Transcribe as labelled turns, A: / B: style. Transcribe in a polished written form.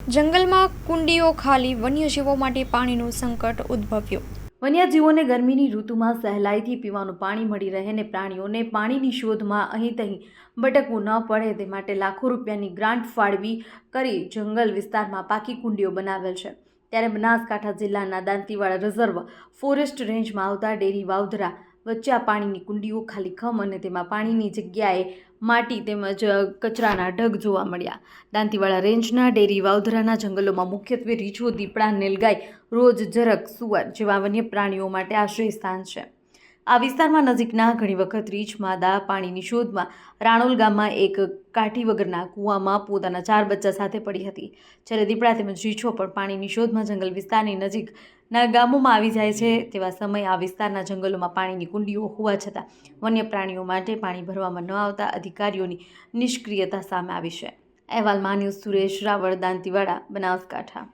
A: જંગલમાં કુંડીઓ ખાલી, વન્યજીવો માટે પાણીનું સંકટ ઉદ્ભવ્યું।
B: વન્યજીવોને ગરમીની ઋતુમાં સહેલાઈથી પીવાનું પાણી મળી રહે અને પ્રાણીઓને પાણીની શોધમાં અહીં તહીં ભટકવું ન પડે તે માટે લાખો રૂપિયાની ગ્રાન્ટ ફાળવી કરી જંગલ વિસ્તારમાં પાકી કુંડીઓ બનાવેલ છે। ત્યારે બનાસકાંઠા જિલ્લાના દાંતીવાડા રિઝર્વ ફોરેસ્ટ રેન્જમાં આવતા ડેરી વાવધરા વચ્ચે આ પાણીની કુંડીઓ ખાલીખમ અને તેમાં પાણીની જગ્યાએ માટી તેમજ કચરાના ઢગ જોવા મળ્યા। દાંતીવાડા રેન્જના ડેરી વાવધરાના જંગલોમાં મુખ્યત્વે રીંછો, દીપડા, નીલગાય, રોજ, ઝરખ, સુવર જેવા વન્ય પ્રાણીઓ માટે આશ્રય સ્થાન છે। આ વિસ્તારમાં નજીકના ઘણી વખત રીંછ માદા પાણીની શોધમાં રાણોલ ગામમાં એક કાઠી વગરના કૂવામાં પોતાના 4 બચ્ચા સાથે પડી હતી, જ્યારે દીપડા તેમજ રીંછો પણ પાણીની શોધમાં જંગલ વિસ્તારની નજીકના ગામોમાં આવી જાય છે। તેવા સમયે આ વિસ્તારના જંગલોમાં પાણીની કુંડીઓ હોવા છતાં વન્ય પ્રાણીઓ માટે પાણી ભરવામાં ન આવતા અધિકારીઓની નિષ્ક્રિયતા સામે આવી છે। અહેવાલ ન્યૂઝ સુરેશ રાવળ, દાંતીવાડા, બનાસકાંઠા।